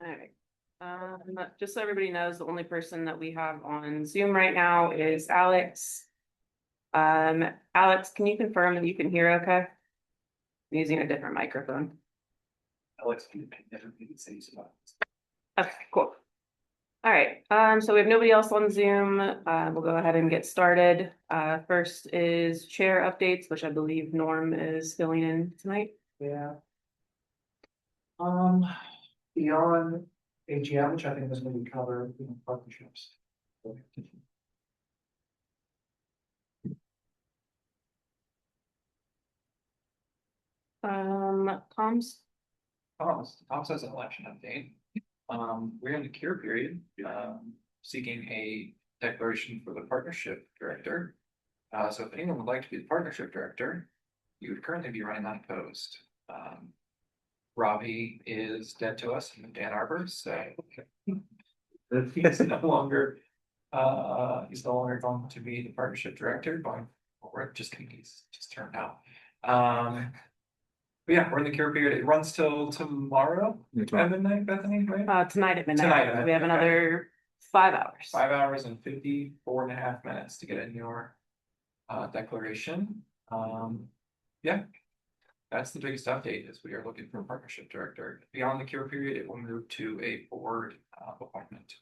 All right. Just so everybody knows, the only person that we have on Zoom right now is Alex. Alex, can you confirm that you can hear okay? I'm using a different microphone. Alex can never be the same spot. Okay, cool. All right, so we have nobody else on Zoom. We'll go ahead and get started. First is chair updates, which I believe Norm is filling in tonight. Yeah. Beyond AGM, which I think is going to cover, partnerships. Tom's. Tom says an election update. We're in the cure period, seeking a declaration for the partnership director. So if anyone would like to be the partnership director, you would currently be running unopposed. Robbie is dead to us in Dan Arbor, so he's no longer going to be the partnership director going forward. Just kidding, he's just turned out. But yeah, we're in the cure period. It runs till tomorrow at midnight, Bethany, right? Tonight at midnight. Tonight, we have another 5 hours. 5 hours and 54.5 minutes to get in your declaration. Yeah, that's the biggest update is we are looking for a partnership director. Beyond the cure period, it will move to a board appointment.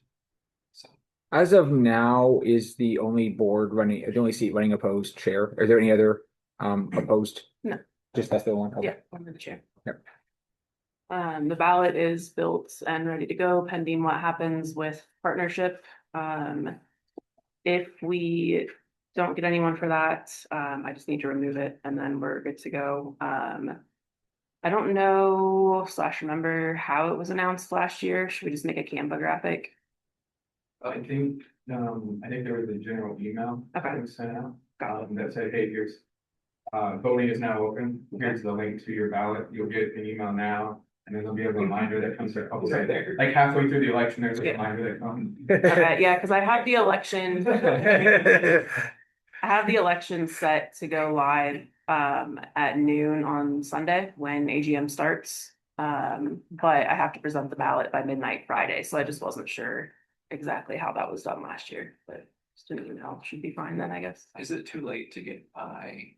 So as of now, is the only seat running opposed chair? Are there any other opposed? No. Just that's the one. Okay. Yeah, I'm the chair. Yep. The ballot is built and ready to go pending what happens with partnership. If we don't get anyone for that, I just need to remove it and then we're good to go. I don't know / remember how it was announced last year. Should we just make a Canva graphic? I think there was a general email that was sent out that said, hey, here's voting is now open. Here's the link to your ballot. You'll get an email now, and then there'll be a reminder that comes there. Like halfway through the election, there's a reminder that comes. Okay, yeah, because I have the election. I have the election set to go live at noon on Sunday when AGM starts. But I have to present the ballot by midnight Friday, so I just wasn't sure exactly how that was done last year. But just an email should be fine then, I guess. is it too late to get by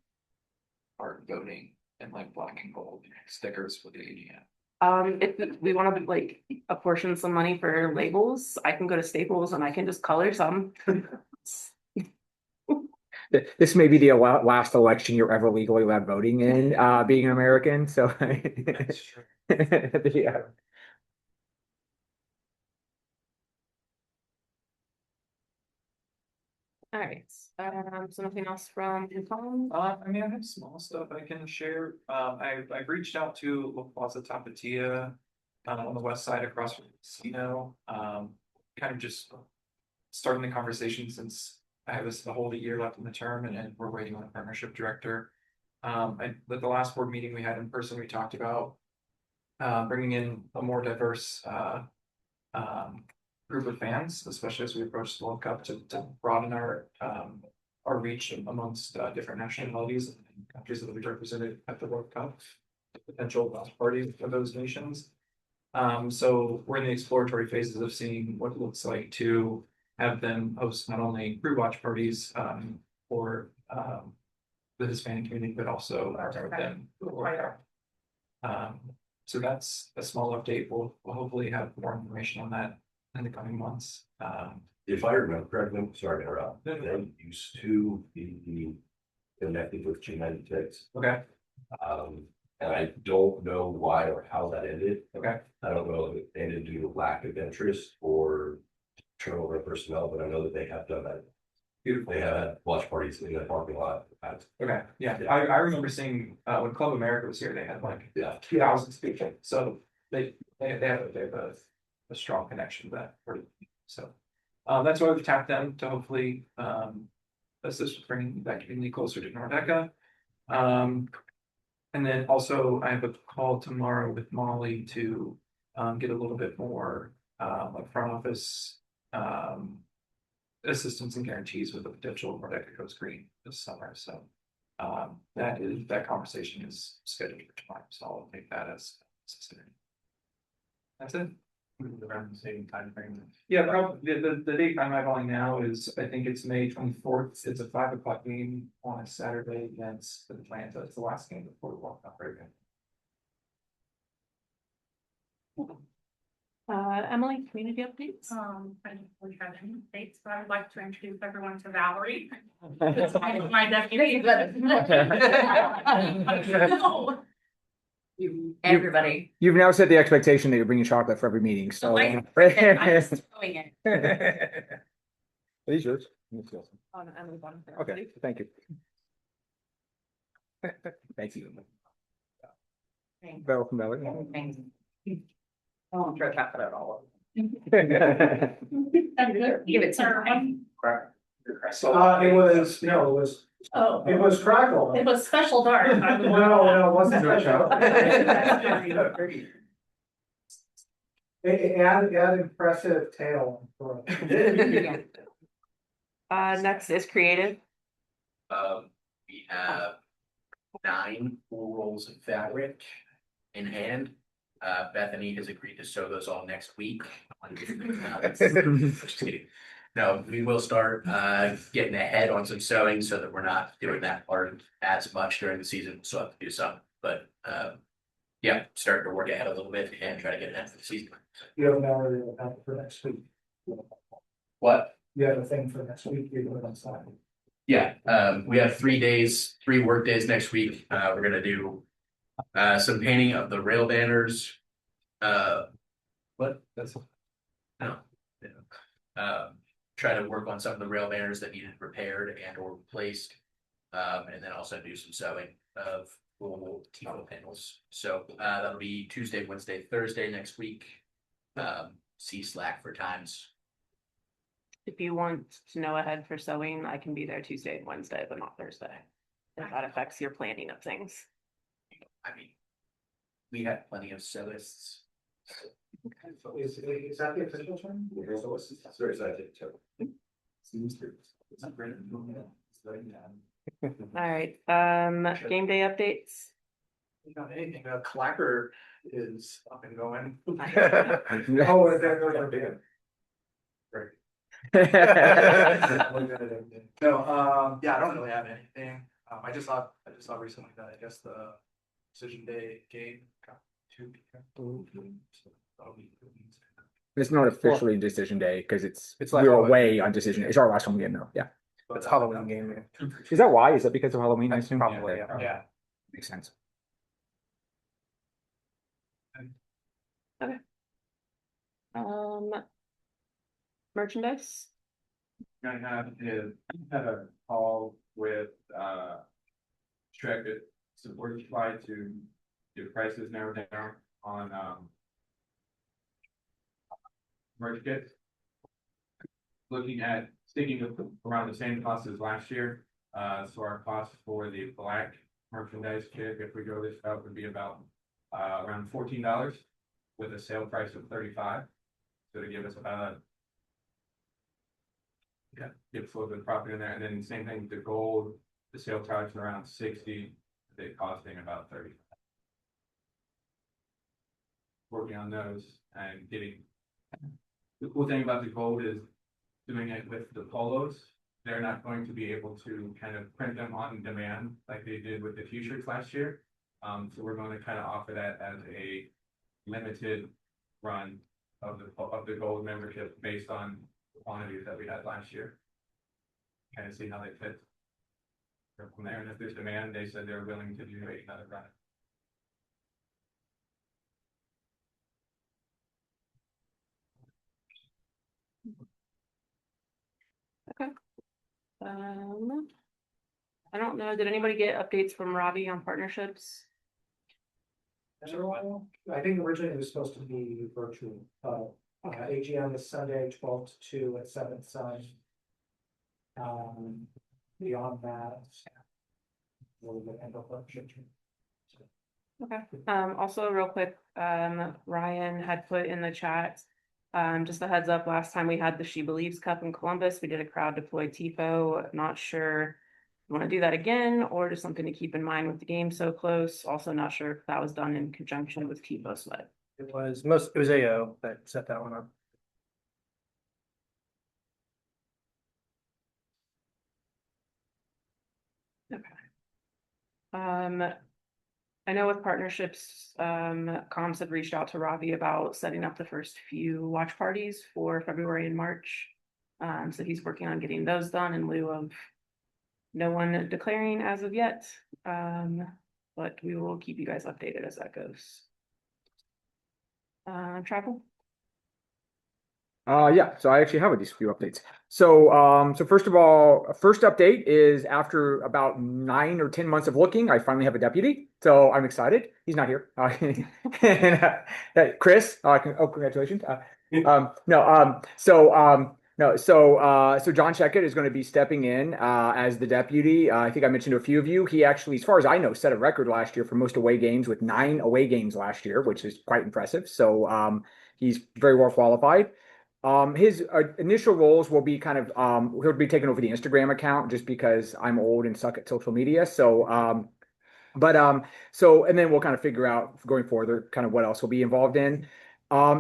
art voting and like black and gold stickers for the AGM? If we want to like apportion some money for labels, I can go to Staples and I can just color some. This may be the last election you're ever legally allowed voting in, being an American. So, That's true. Yeah. All right. So nothing else from Tom? I mean, I have small stuff I can share. I've reached out to La Plaza Tapatia on the west side across from the casino. Kind of just starting the conversation since I have a whole year left in the term and we're waiting on a partnership director. At the last board meeting we had in person, we talked about bringing in a more diverse group of fans, especially as we approach the World Cup, to broaden our reach amongst different nationalities and countries that will be represented at the World Cup, potential watch parties of those nations. So we're in the exploratory phases of seeing what it looks like to have them host not only crew watch parties for the Hispanic community, but also with them. So that's a small update. We'll hopefully have more information on that in the coming months. If I remember correctly, sorry to interrupt, they used to be connected with G96. Okay. And I don't know why or how that ended. Okay. I don't know if it ended due to lack of interest or turnover of personnel, but I know that they have done that. Beautiful. They have had watch parties in the parking lot. Okay. Yeah. I remember seeing when Club America was here, they had like 2,000 speakers. So they have a strong connection to that. So that's why we've tapped them to hopefully assist with bringing that community closer to Nordecke. And then also I have a call tomorrow with Molly to get a little bit more like front office assistance and guarantees with the potential Nordecke Coast Green this summer. So that conversation is scheduled for tomorrow. So I'll take that as necessary. That's it. around the same time frame. Yeah, probably the date I'm eyeballing now is, I think it's May 24th. It's a 5 o'clock game on a Saturday against Atlanta. It's the last game before the World Cup right now. Emily, community updates? I don't really have any updates, but I would like to introduce everyone to Valerie. It's my deputy, but. No. Everybody. You've now set the expectation that you're bringing chocolate for every meeting, so. I'm just throwing it. Are these yours? Oh, no, Emily bought them for Okay, everybody. thank you. Thank you. Thanks. Welcome, Valerie. Thanks. I won't throw chocolate at all. Thank Give it to her. It was, no, Oh, it was crackle. it was special dark. No, it wasn't special. It had impressive tail. for it. Next is creative. We have 9 full rolls of fabric in hand. Bethany has agreed to sew those all next week. Just kidding. No, we will start getting ahead on some sewing so that we're not doing that part as much during the season. We'll still have to do some, but yeah, starting to work ahead a little bit and try to get ahead for the season. You have an hour for next week. What? You have a thing for next week, you're doing on Saturday. Yeah, we have 3 days, 3 work days next week. We're gonna do some painting of the rail banners. What? That's no. Yeah. Try to work on some of the rail banners that needed repaired and or replaced. And then also do some sewing of full TiVo panels. So that'll be Tuesday, Wednesday, Thursday next week. See Slack for times. If you want to know ahead for sewing, I can be there Tuesday and Wednesday, but not Thursday. If that affects your planning of things. I mean, we have plenty of sewists. Is that the official term? That's very exciting too. All right, game day updates. You know, anything, Clacker is up and going. Oh, they're gonna be. No, yeah, I don't really have anything. I just saw recently that I guess the decision day game got 2 p.m. So that'll be good news. It's not officially decision day because It's we're like away on decision. It's our last home game though. Yeah. It's a Halloween game. Is that why? Is that because of Halloween? I assume. Probably, yeah. Makes sense. Merchandise. I had a call with Trek at Support Supply to get prices narrowed down on merch kits. Looking at sticking around the same cost as last year. So our cost for the black merchandise kit, if we go this route, would be about around $14 with a sale price of $35. So to give us about give us a little bit of profit in there, and then same thing with the gold, the sale price is around 60, they costing about 30. Working on those and getting, the cool thing about the gold is doing it with the polos. They're not going to be able to kind of print them on demand like they did with the t-shirts last year. So we're going to kind of offer that as a limited run of the gold membership based on the quantities that we had last year. Kind of see how they fit. From there, and if there's demand, they said they're willing to do another run. Okay. I don't know. Did anybody get updates from Robbie on partnerships? I think originally it was supposed to be virtual, AGM is Sunday, 12 to 2 at 7th Sun. Beyond that. We'll get into partnership. Okay, also real quick, Ryan had put in the chat, just a heads up, last time we had the She Believes Cup in Columbus, we did a crowd deploy TIFO, not sure. Want to do that again, or just something to keep in mind with the game so close, also not sure if that was done in conjunction with TIFO Sweat. It was AO that set that one up. I know with partnerships, comms had reached out to Ravi about setting up the first few watch parties for February and March. So he's working on getting those done in lieu of no one declaring as of yet. But we will keep you guys updated as that goes. Travel? Yeah, so I actually have these few updates. So first of all, first update is after about 9 or 10 months of looking, I finally have a deputy. So I'm excited. He's not here. Chris, congratulations. So John Checkett is going to be stepping in as the deputy. I think I mentioned to a few of you. He actually, as far as I know, set a record last year for most away games with 9 away games last year, which is quite impressive. So he's very well qualified. His initial roles will be kind of he'll be taking over the Instagram account just because I'm old and suck at social media. So and then we'll kind of figure out going forward kind of what else we'll be involved in.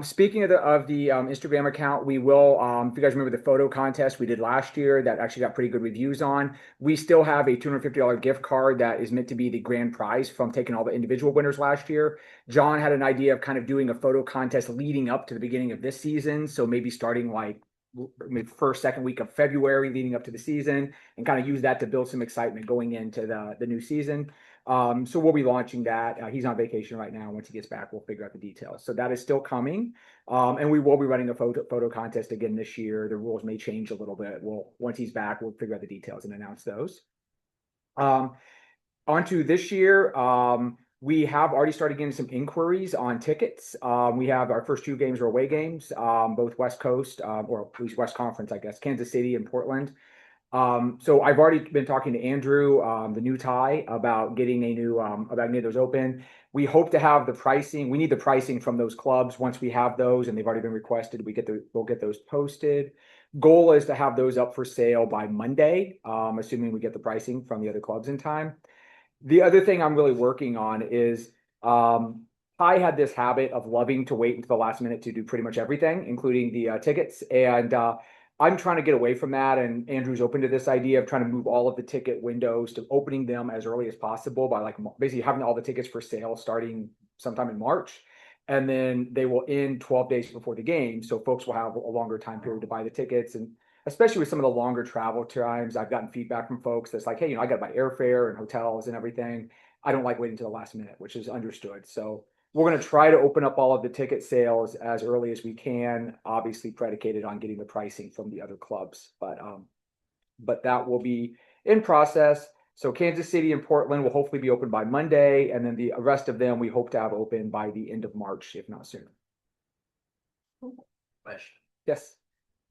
Speaking of the Instagram account, we will if you guys remember the photo contest we did last year that actually got pretty good reviews on. We still have a $250 gift card that is meant to be the grand prize from taking all the individual winners last year. John had an idea of kind of doing a photo contest leading up to the beginning of this season, so maybe starting like maybe first, second week of February leading up to the season and kind of use that to build some excitement going into the new season. So we'll be launching that. He's on vacation right now. Once he gets back, we'll figure out the details. So that is still coming. And we will be running a photo contest again this year. The rules may change a little bit. Once he's back, we'll figure out the details and announce those. Onto this year, we have already started getting some inquiries on tickets. We have our first 2 games are away games, both West Coast, or at least West Conference, I guess, Kansas City and Portland. So I've already been talking to Andrew, the new tie, about getting those open. We hope to have the pricing. We need the pricing from those clubs. Once we have those and they've already been requested, we'll get those posted. Goal is to have those up for sale by Monday, assuming we get the pricing from the other clubs in time. The other thing I'm really working on is I had this habit of loving to wait until the last minute to do pretty much everything, including the tickets. And I'm trying to get away from that. And Andrew's open to this idea of trying to move all of the ticket windows to opening them as early as possible by like basically having all the tickets for sale starting sometime in March. And then they will end 12 days before the game. So folks will have a longer time period to buy the tickets. And especially with some of the longer travel times, I've gotten feedback from folks that's like, hey, I got to buy airfare and hotels and everything. I don't like waiting to the last minute, which is understood. So we're going to try to open up all of the ticket sales as early as we can, obviously predicated on getting the pricing from the other clubs. But that will be in process. So Kansas City and Portland will hopefully be open by Monday, and then the rest of them we hope to have open by the end of March, if not sooner. Question. Yes.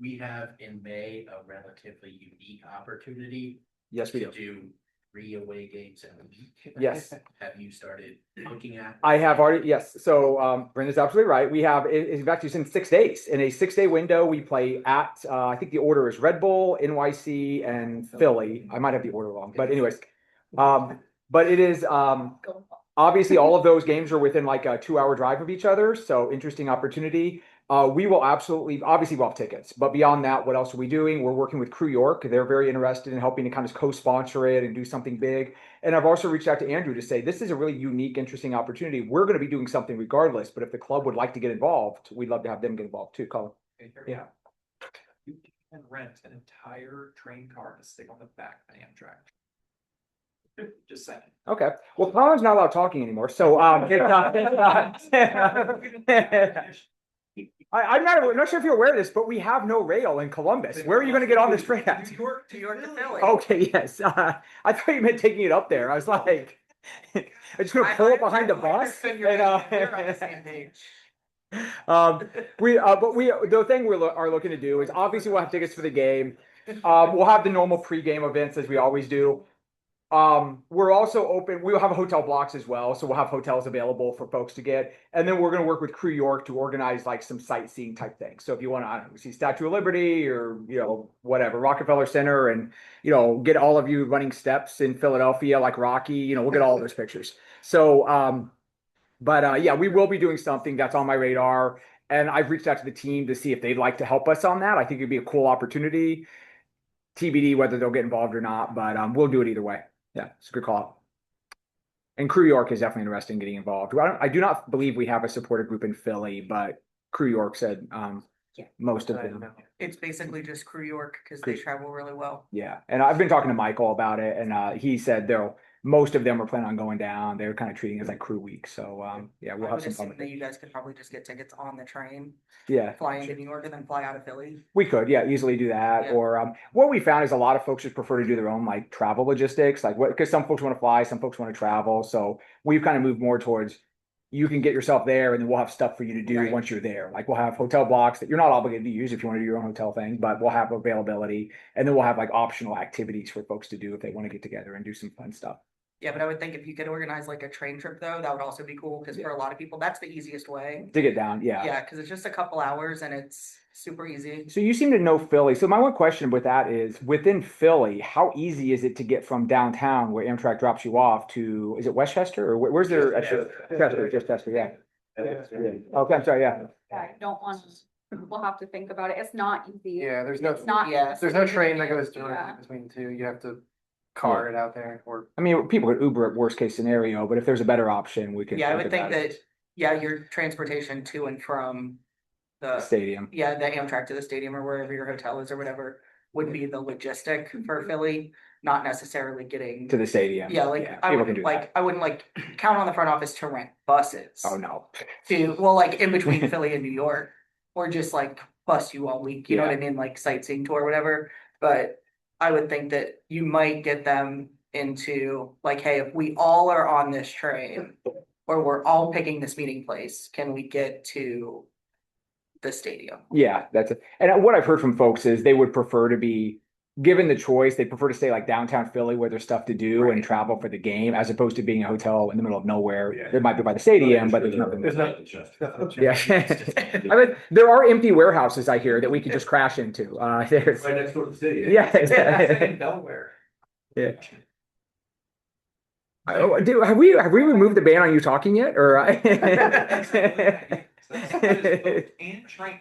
We have in May a relatively unique opportunity. Yes, we to do. 3 away games in a week. Yes. Have you started looking at? I have already, yes. So Brenda's absolutely right. We have it's actually in 6 days. In a 6-day window, we play at I think the order is Red Bull, NYC, and Philly. I might have the order wrong, but anyways, but it is obviously all of those games are within like a 2-hour drive of each other. So interesting opportunity. We will obviously we'll have tickets, but beyond that, what else are we doing? We're working with Crew York. They're very interested in helping to kind of co-sponsor it and do something big. And I've also reached out to Andrew to say, this is a really unique, interesting opportunity. We're going to be doing something regardless, but if the club would like to get involved, we'd love to have them get involved too, Colin. Yeah. You can rent an entire train car to stick on the back of an Amtrak. Just saying. Okay. Well, Colin's not allowed talking anymore. So I'm not sure if you're aware of this, but we have no rail in Columbus. Where are you going to get on this train at? To York to Philly. Okay, yes. I thought you meant taking it up there. I was like, I'm just going to pull it behind the bus. And, the thing we are looking to do is obviously we'll have tickets for the game. We'll have the normal pre-game events as we always do. We're also open. We'll have hotel blocks as well. So we'll have hotels available for folks to get. And then we're going to work with Crew York to organize like some sightseeing type things. So if you want to, I don't know, see Statue of Liberty or, whatever, Rockefeller Center and, get all of you running steps in Philadelphia, like Rocky, we'll get all of those pictures. So, But yeah, we will be doing something that's on my radar. And I've reached out to the team to see if they'd like to help us on that. I think it'd be a cool opportunity. TBD whether they'll get involved or not, but we'll do it either way. Yeah, it's a good call. And Crew York is definitely interested in getting involved. I do not believe we have a supporter group in Philly, but Crew York said most of them. It's basically just Crew York because they travel really well. Yeah, and I've been talking to Michael about it, and he said most of them are planning on going down. They're kind of treating it as like Crew Week, so yeah, we'll I have would some fun assume with that it. you guys could probably just get tickets on the train, Yeah, fly into New York, and then fly out of Philly. we could, yeah, easily do that. Yeah. Or what we found is a lot of folks just prefer to do their own like travel logistics, like what because some folks want to fly, some folks want to travel. So we've kind of moved more towards you can get yourself there, and then we'll have stuff for you to do Right. once you're there. Like we'll have hotel blocks that you're not obligated to use if you want to do your own hotel thing, but we'll have availability, and then we'll have like optional activities for folks to do if they want to get together and do some fun stuff. Yeah, but I would think if you could organize like a train trip though, that would also be cool because for a lot of people, that's the easiest way. To get down, yeah. Yeah, because it's just a couple hours and it's super easy. So you seem to know Philly. So my one question with that is, within Philly, how easy is it to get from downtown where Amtrak drops you off to, is it Westchester or where's their? Chester, just Chester, yeah. Okay, I'm sorry, yeah. I don't want, we'll have to think about it. It's not easy. Yeah, It's not. Yeah. there's no train that goes Yeah. directly between the two. You have to car it out there or. I mean, people could Uber at worst case scenario, but if there's a better option, we could. Yeah, I think would think about it. that, yeah, your transportation to and from the, Stadium. yeah, the Amtrak to the stadium or wherever your hotel is or whatever would be the logistic for Philly, not necessarily getting. To the stadium. Yeah, like I people can wouldn't do like, I wouldn't like count on the front office to rent buses. that. Oh, no. Well, like in between Philly and New York, or just like bus you all week, you know what I Yeah. mean, like sightseeing tour or whatever. But I would think that you might get them into like, hey, if we all are on this train or we're all picking this meeting place, can we get to the stadium? Yeah, that's it. And what I've heard from folks is they would prefer to be given the choice, they prefer to stay like downtown Philly where there's stuff to do and Right. travel for the game, as opposed to being a hotel in the middle of nowhere. Yeah. It might be by the stadium, but there's nothing. There's no- Yeah. I mean, there are empty warehouses I hear that we could just crash into. There's, Right next door to the city. yeah, In exactly. Delaware. Yeah. Oh, have we removed the ban on you talking yet? Or And train.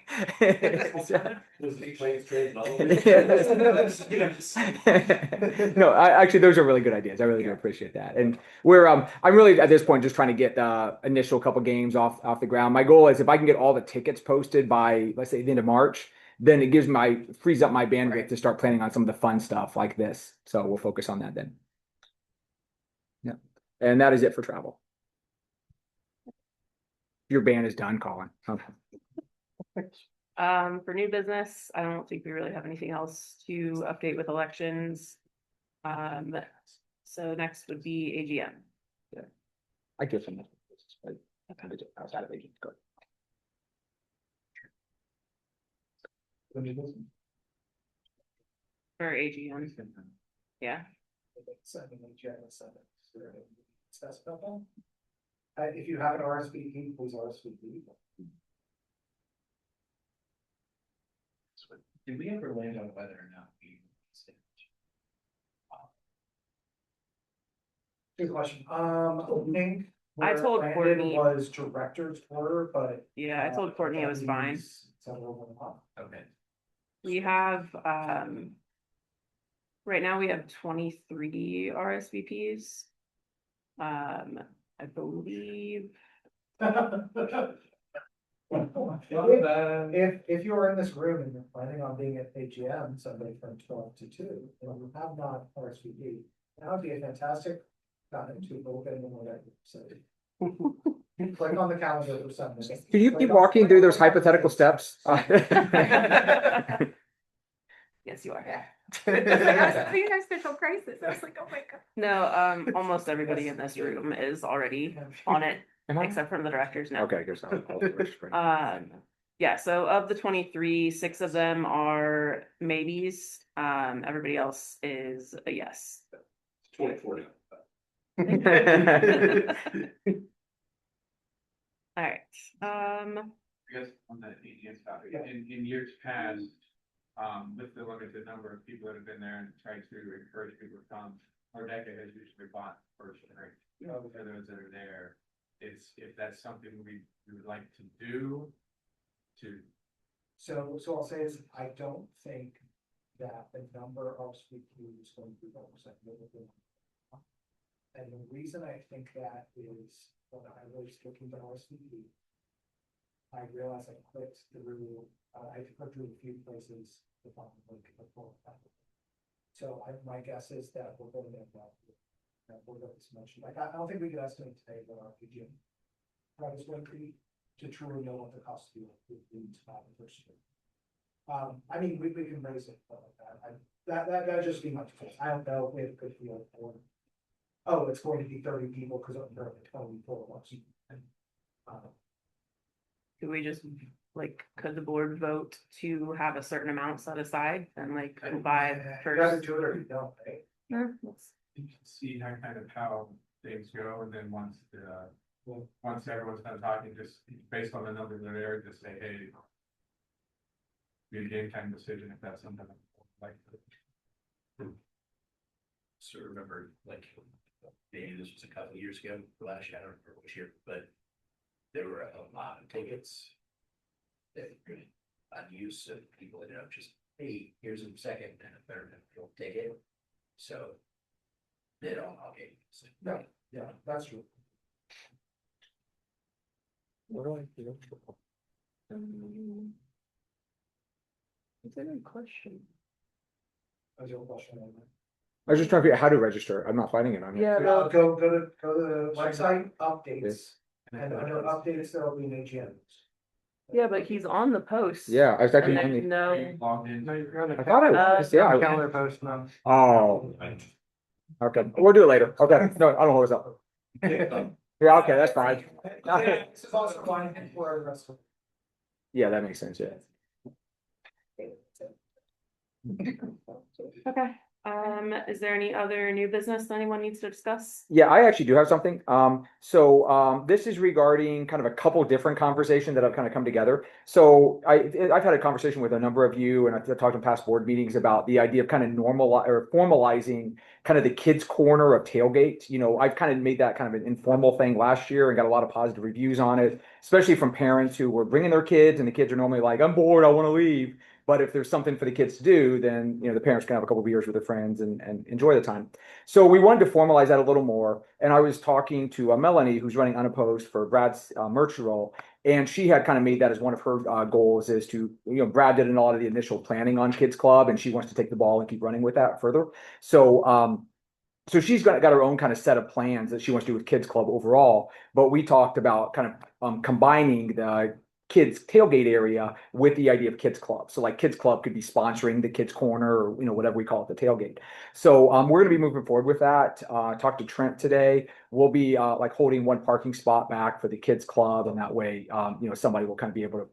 No, actually, those are really good ideas. I really do appreciate that. And I'm really at this point just trying to get the initial couple games off the ground. My goal is if I can get all the tickets posted by, let's say, the end of March, then it frees up my bandwidth Right. to start planning on some of the fun stuff like this. So we'll focus on that then. Yeah. And that is it for travel. Your ban is done, Colin. Okay. For new business, I don't think we really have anything else to update with elections. So next would be AGM. I give some. Outside of agent, go. For AGM, yeah. Discuss about that. If you have an RSVP, please RSVP. Did we ever land on whether or not we? Good question. Opening. I where told Brandon Courtney- Was director's order, but. Yeah, I told Courtney it was fine. Okay. We have, right now we have 23 RSVPs. I believe, If you're in this room and you're planning on being at AGM Sunday from 12 to 2, and you have not RSVP, that would be a fantastic time to open and whatever. So click on the calendar for Sunday. Can you keep walking through those hypothetical steps? yes, you are. The existential crisis. I was like, oh my God. No, almost everybody in this room is already on it, Am I? except from the directors now. Okay, I guess so. Yeah, so of the 23, 6 of them are maybes. Everybody else is a yes. 24. All right, I guess on that AGM topic, in years past, with the limited number of people that have been there and tried to encourage people to come, Nordecke has usually bought first drink. For those that are there, is if that's something we would like to do. So I'll say is, I don't think that the number of speakers is going to be representative. And the reason I think that is when I was looking to RSVP, I realized I clicked through, I clicked through a few places to find like a full package. So my guess is that we're going to end up with, that we're going to mention, like, I don't think we could estimate today what our PGM price is going to be to truly know what the cost of the first year. I mean, we can raise it, but that'd just be my choice. I don't know if we have a good feel for. Oh, it's going to be 30 people because I'm currently 24 months. Do we just, like, could the board vote to have a certain amount set aside and like buy You guys first? do it or you don't, right? No, let's- You can see how things go, and then once everyone's kind of talking, just based on the numbers that are there, just say, hey. Be a game time decision if that's something like. So remember, like, maybe this was a couple of years ago, last year, I don't remember which year, but there were a lot of tickets. That were unused, so people ended up just, hey, here's a second and a third and a fourth ticket. So. They don't all get used. No, yeah, that's true. It's a good question. That's your question. I was just trying to figure out how to register. I'm not finding it on here. Yeah, Go to the website updates, and under updates, there will be an AGM. yeah, but he's on the post. Yeah, I was And actually there's only, no, Logged in. I thought I was, yeah. Calendar post now. Oh, okay, we'll do it later. Okay, no, I don't hold this up. Yeah, okay, that's fine. This is also fine for the rest of. Yeah, that makes sense, yeah. okay, is there any other new business that anyone needs to discuss? Yeah, I actually do have something. This is regarding kind of a couple different conversations that have kind of come together. So I've had a conversation with a number of you, and I've talked in past board meetings about the idea of kind of formalizing kind of the kids' corner of tailgate. You know, I've kind of made that kind of an informal thing last year and got a lot of positive reviews on it, especially from parents who were bringing their kids, and the kids are normally like, "I'm bored, I want to leave." But if there's something for the kids to do, then, you know, the parents can have a couple of beers with their friends and enjoy the time. So we wanted to formalize that a little more. And I was talking to Melanie, who's running Unopposed for Brad's merch role. And she had kind of made that as one of her goals, is to, you know, Brad did a lot of the initial planning on Kids Club, and she wants to take the ball and keep running with that further. So she's got her own kind of set of plans that she wants to do with Kids Club overall. But we talked about kind of combining the kids tailgate area with the idea of Kids Club. So like Kids Club could be sponsoring the Kids Corner, or, you know, whatever we call it, the tailgate. So we're going to be moving forward with that. Talked to Trent today. We'll be like holding one parking spot back for the Kids Club, and that way, you know, somebody will kind of be able to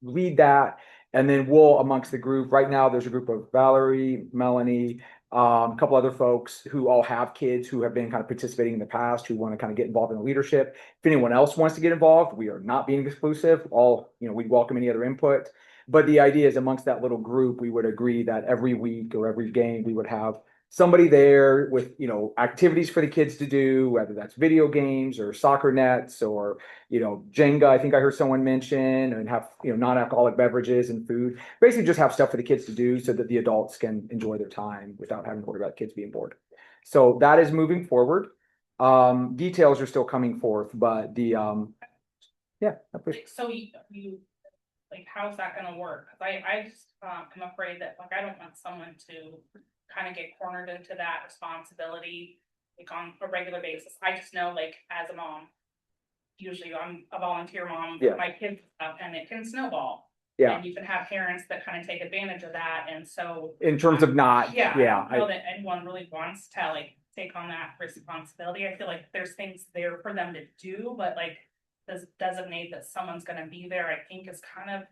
lead that. And then we'll, amongst the group, right now, there's a group of Valerie, Melanie, a couple other folks who all have kids who have been kind of participating in the past, who want to kind of get involved in the leadership. If anyone else wants to get involved, we are not being exclusive. You know, we'd welcome any other input. But the idea is, amongst that little group, we would agree that every week or every game, we would have somebody there with, you know, activities for the kids to do, whether that's video games or soccer nets or, you know, Jenga, I think I heard someone mention, and have, you know, non-alcoholic beverages and food. Basically just have stuff for the kids to do so that the adults can enjoy their time without having to worry about kids being bored. So that is moving forward. Details are still coming forth, but the yeah. So you, like, how's that gonna work? 'Cause I just, am afraid that, like, I don't want someone to kind of get cornered into that responsibility, like, on a regular basis. I just know, like, as a mom, usually I'm a volunteer mom Yeah. with my kids stuff, and it can snowball. Yeah. And you can have parents that kind of take advantage of that, and so. In terms of not, Yeah, yeah, I don't know that anyone really wants to, like, take on that responsibility. I feel like there's things there for them to do, but, like, does designate that someone's gonna be there, I think is kind of.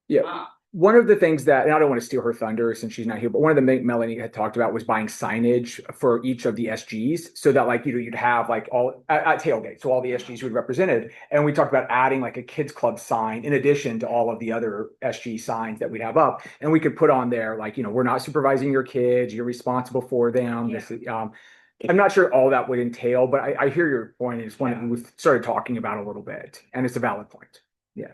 Yeah. One of the things that, and I don't want to steal her thunder since she's not here, but one of the Melanie had talked about was buying signage for each of the SGs, so that, like, you know, you'd have like all at tailgate, so all the SGs would be represented. And we talked about adding like a Kids Club sign in addition to all of the other SG signs that we'd have up, and we could put on there, like, you know, we're not supervising your kids, you're responsible for them. Yeah. This is, I'm not sure all that would entail, but I hear your point. It's one that we've started talking about a little bit, and it's a valid point. Yeah.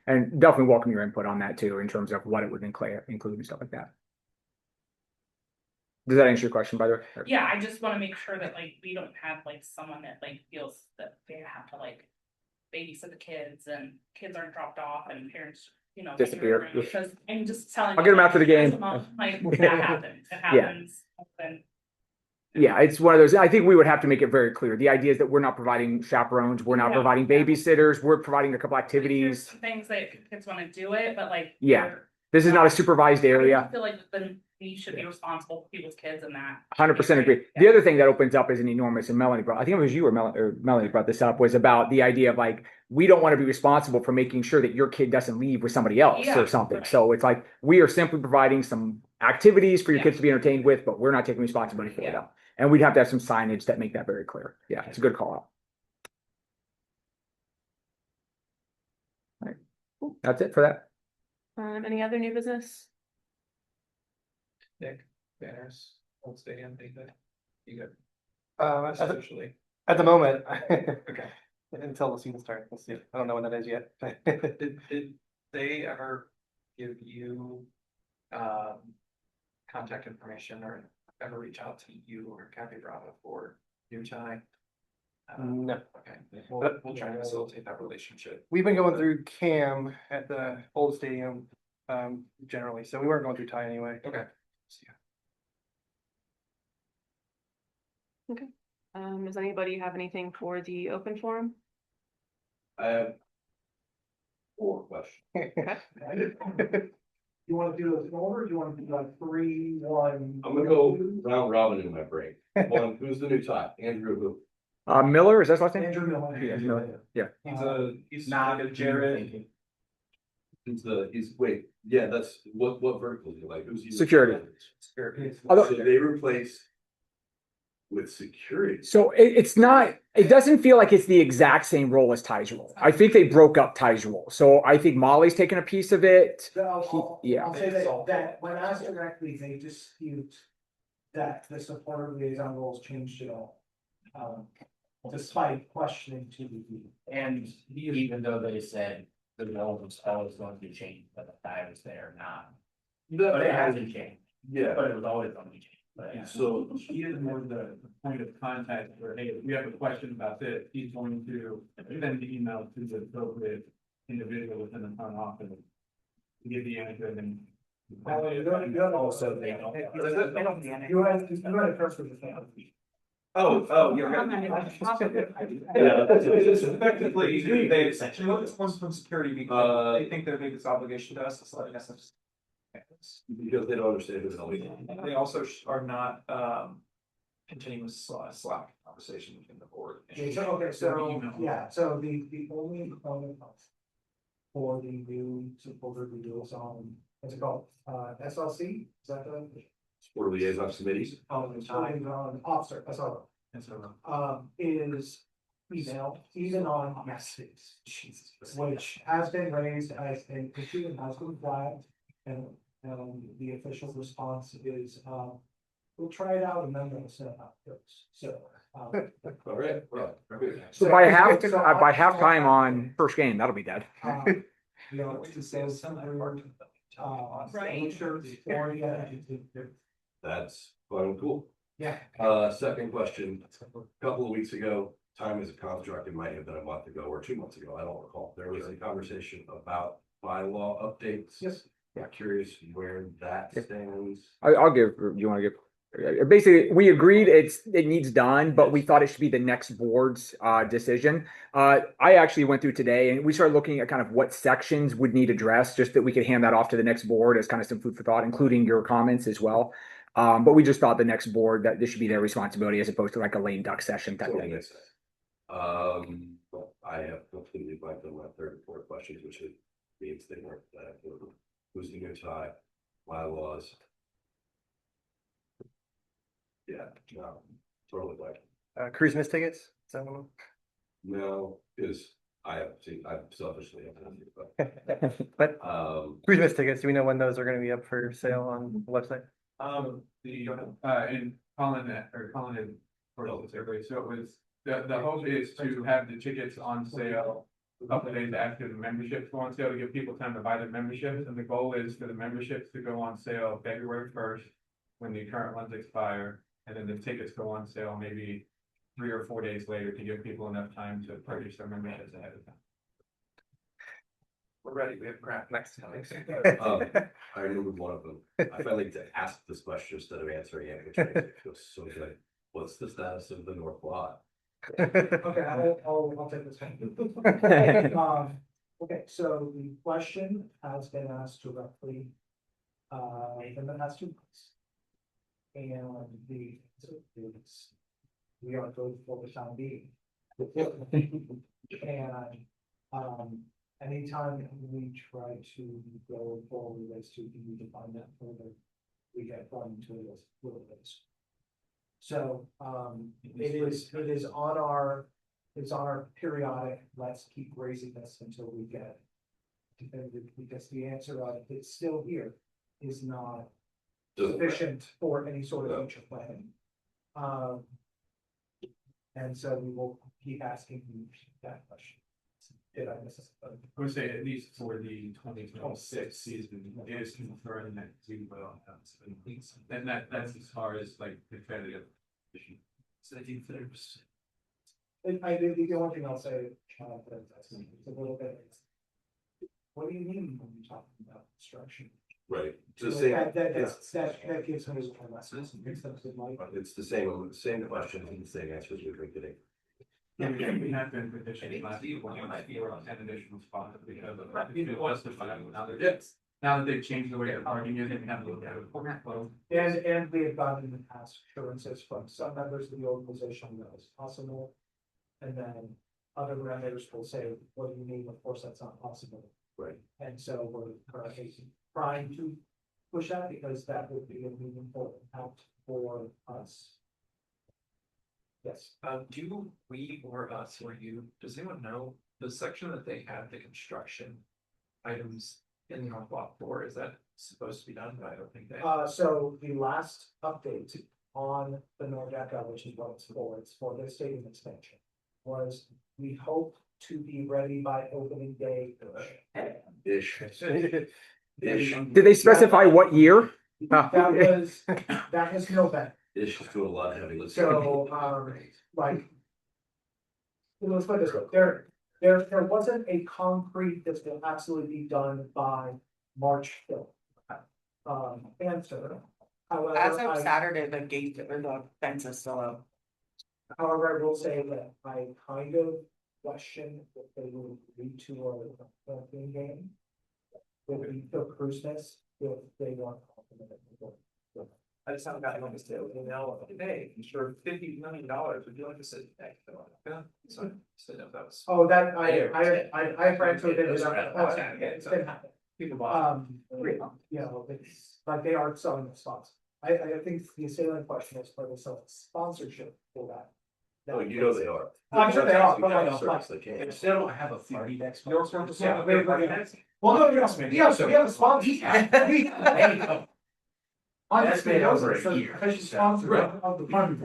And definitely welcome your input on that too, in terms of what it would include and stuff like that. Does that answer your question, by the way? Yeah, I just wanna make sure that like, we don't have like someone that like feels that they have to like babysit the kids and kids aren't dropped off and parents, Disappear. Because I'm just telling. I'll get them after the as a game. mom, like, that happens, it happens, and Yeah, it's one of those. I think we would have to make it very clear. The idea is that we're not providing chaperones, we're not Yeah. providing babysitters, we're providing a couple like, here's activities. some things that kids wanna do it, but like. Yeah. they're- This is not a supervised I area. feel like then we should be responsible for people's kids and that. 100% agree. The other thing that opens up is an enormous, and Melanie brought, I think it was you or Melanie brought this up, was about the idea of like, we don't want to be responsible for making sure that your kid doesn't leave with somebody else Yeah, or something. right. So it's like, we are simply providing some activities for your Yeah. kids to be entertained with, but we're not taking responsibility for Yeah. them. And we'd have to have some signage that make that very clear. Yeah, it's a good call out. All right. Cool. That's it for that. Any other new business? Nick, banners, old stadium, anything? You good? Officially. At the moment, Okay. until the season starts, we'll see. I don't know when that is yet. Did they ever give you, contact information or ever reach out to you or Kathy Bravo for new tie? No. Okay, we'll try to facilitate that relationship. We've been going through Cam at the old stadium, generally, so we weren't going through Ty anyway. Okay. Does anybody have anything for the open forum? I have 4 questions. You wanna do those in order, or do you wanna do like 3, 1? I'm gonna go round robin in my brain. One, who's the new tie? Andrew who? Miller, is that his last name? Andrew Miller. Yeah, Miller. Yeah. He's not a Jared. That's what vertical is he like? Who's he? Security. So they replace with security. So it's not, it doesn't feel like it's the exact same role as Ty's role. I think they broke up Ty's role. So I think Molly's taken a piece of it. Yeah. I'll say that when asked directly, they dispute that the supporter liaison roles changed at all. Despite questioning to the. And even though they said the role was always going to change, but the guy was there, not. But it hasn't changed, Yeah, but it was always going to change. But so He is more the point of contact where, hey, if we have a question about this, he's going to send the email to the appropriate individual within the front office. To give the answer and then. Also, they don't. You had a first with the family. Oh, you're Yeah. It's effectively, they look at ones from security because they think their biggest obligation to us is letting us. because they don't understand who's always. They also are not, continuous Slack conversation within the board. Okay, so, yeah, so the only component for the new supporter renewals on, what's it called, SLC, is that the? Sport liaison committees. Officer, that's all. Is email, even on messages, which has been raised as a issue and has been flagged. And, the official response is, we'll try it out and then we'll send out those, so. All right, well, So by halftime on first game, that'll be dead. You know, it's a sales center. Right. that's fun and cool. Yeah. Second question, a couple of weeks ago, time is a construct, it might have been a month ago or 2 months ago, I don't recall. There was a conversation about bylaw updates. Yes. I'm curious where that stands. I'll give, you want to give? Basically, we agreed it needs done, but we thought it should be the next board's decision. I actually went through today and we started looking at kind of what sections would need addressed, just that we could hand that off to the next board as kind of some food for thought, including your comments as well. But we just thought the next board that this should be their responsibility as opposed to like a lame duck session type Totally thing. makes sense. Well, I have completely blanked on my third and fourth questions, which means they weren't that. Who's the new tie? Bylaws. Yeah, no, totally blank. Cruise miss tickets, is that one? No, is I've selfishly, But um, cruise miss tickets, do we know when those are gonna be up for sale on the website? And Colin had For the survey, so it was, the hope is to have the tickets on sale a couple of days after the memberships go on sale, to give people time to buy the memberships, and the goal is for the memberships to go on sale February first, when the current ones expire, and then the tickets go on sale maybe 3 or 4 days later to give people enough time to purchase their memberships ahead of time. We're ready, we have crap next time. I remember one of them. I finally get to ask this question instead of answering it, which makes it feel so good. What's the status of the North Lot? Okay, I'll take this one. Okay, so the question has been asked directly, within the past 2 months. And the, is, we are good for the time being. And, anytime we try to go forward as to, we need to find that further, we get run into this little bit. So, it is on our, it's on our periodic, let's keep raising this until we get. Definitive, because the answer of it's still here is not sufficient for any sort of future planning. And so we will keep asking you that question. Did I miss it? I would say at least for the 2026 season, it is confirmed that we will have some things, and that's as far as like competitive. So I think there's. The only thing I'll say, it's a little bit. What do you mean when you're talking about construction? Right. So The same, that gives me a lesson. it's the same question and the same answers we've been getting. We have been petitioning last year, one might be around 10 additional spots because of that. It was defined, now that they've changed the way they're parking it, they have a little bit of. And we have gotten in the past assurances from some members of the organization that it's possible. And then other members will say, what do you mean? Of course, that's not possible. Right. And so we're currently trying to push that because that would be a meaningful impact for us. Yes. Do we or us or you, does anyone know the section that they have the construction items in the North Block for, is that supposed to be done? But I don't think they. So the last update on the Nordecke, which is what it's for the stadium expansion, was we hope to be ready by opening day. Ish. Did they specify what year? That was November. Ish is doing a lot of heavy lifting. So, like. Let's put it this way, there wasn't a concrete that's will absolutely be done by March 5th. Answer. However, As of Saturday, the gate or the fence is still up. However, I will say that I kind of question if they will agree to a campaign game. If we feel Christmas, if they want. I just haven't gotten this to email today, I'm sure $50 million, would you like to sit next to it? So, that was. Oh, that, I frankly didn't. It's been happening. People bought. You know, it's like they are selling the spots. I think the salient question is whether they sell sponsorship for that. Oh, you know they are. I'm sure they are, but like, They can. They still don't have a party next. well, no, we have a sponsor. That's been over a year. Official sponsor of the party.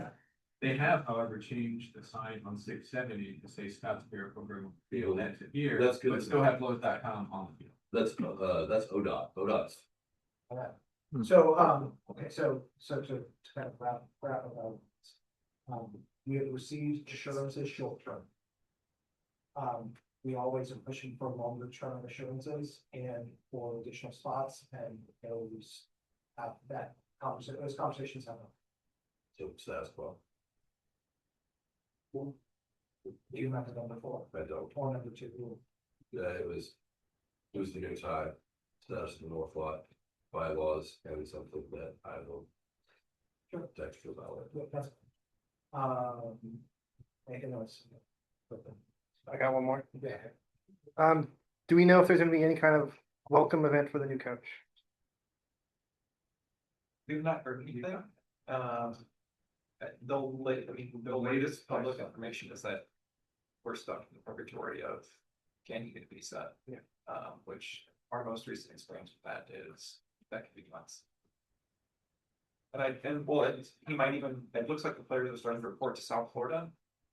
They have, however, changed the sign on 670 to say Scottsboro Program Field exit here. That's good. But still have Lowe's.com on the field. That's ODOT, ODOT's. So, okay, so to kind of wrap about this. We have received assurances short term. We always are pushing for longer term assurances and for additional spots and those that conversation, those conversations happen. So status quo. Do you remember them before? I don't. Or number two? It was the new tie, status of the North Lot bylaws and something that I will. Sure. Text you about it. That's. Anything else? I got one more. Yeah. Do we know if there's gonna be any kind of welcome event for the new coach? We've not heard anything. The latest public information is that we're stuck in the purgatory of can you get a visa? Yeah. Which our most recent experience with that is that could be months. And he might even, it looks like the players are starting to report to South Florida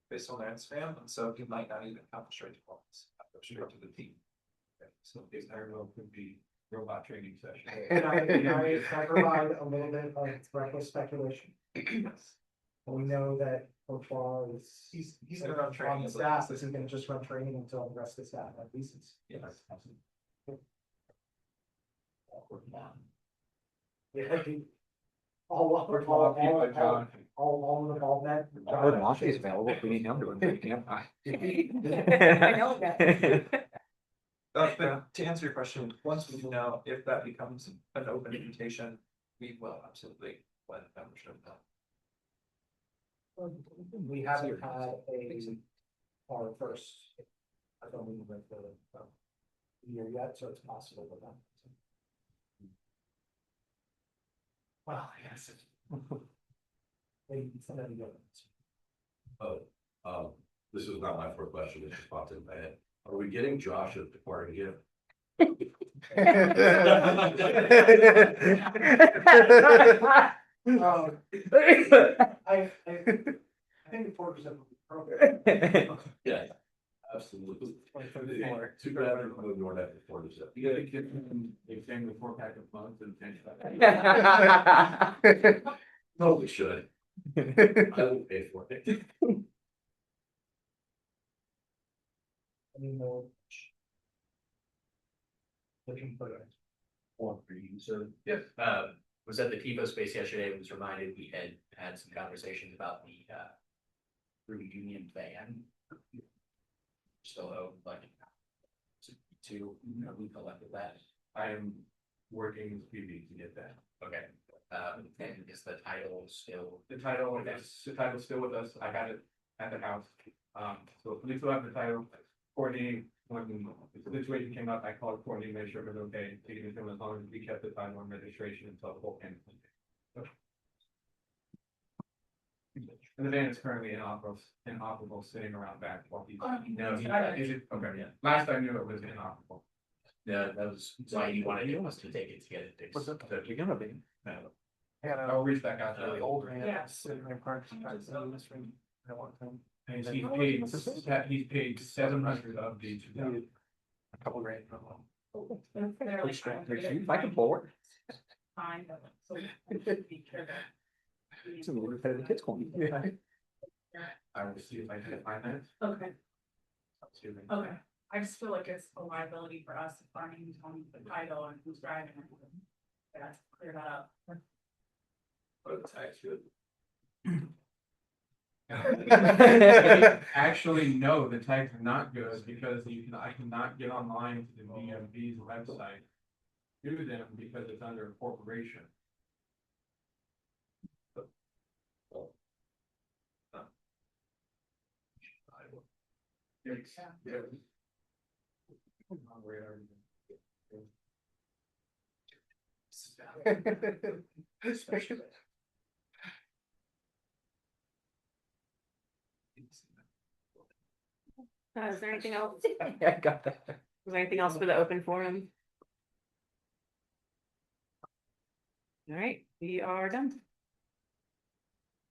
based on their Instagram, and so he might not even come straight to us, go straight to the team. So this arrow could be robot training session. Can I provide a little bit of reckless speculation? Yes. We know that football is. He's gonna run training On the as staff, is he gonna just run training until the rest of the staff have leases? Yes. Yeah, all of the ball net. Jordan Laundry is available if we need him to run boot camp. I know that. But to answer your question, once we know if that becomes an open invitation, we will absolutely let membership know. We haven't had our first. I don't mean like the year yet, so it's possible for them. Well, I guess it's. Somebody go. Oh, this is not my first question, it just popped in my head. Are we getting Josh a parting gift? I think the 4% would be appropriate. Yeah, absolutely. Too bad I don't know Nordecke before this. You gotta get them, they sing the 4-pack of months and finish that. No, we should. I will pay for it. Any more? Looking for it. One for you, sir. Yes. Was at the TiVo space yesterday, was reminded we had some conversations about the reunion van. Still owe like two, we collected that. I am working with PB to get that. Okay. And is the title still? The title's still with us. I got it at the house. So we still have the title. Courtney, when the situation came up, I called Courtney, made sure it was okay, taking it to him as long as we kept the title and registration until the whole campaign. And the van is currently inoperable, sitting around back while he's. No, Is it? Okay, yeah. Last I knew it was inoperable. Yeah, that was why you wanted us to take it to get it fixed. What's it gonna be? I'll reach back out to Really the old old. man. Yeah. Sitting in parks. In this room. I want him. And he's paid 700 of the 2000. A couple grand. They're like trying to get If I can forward. time, but so be careful. It's a little bit of the kids calling. Yeah. I will see if I can find that. Okay, Excuse me. okay. I just feel like it's a liability for us if our name's on the title and who's driving it. Yeah, clear that up. But it's actually. Actually, no, the tags are not good because I cannot get online to the DMV's website. Do them because it's under a corporation. Yeah. Is there anything else? Yeah, I got that. Is there anything else for the open forum? All right, we are done.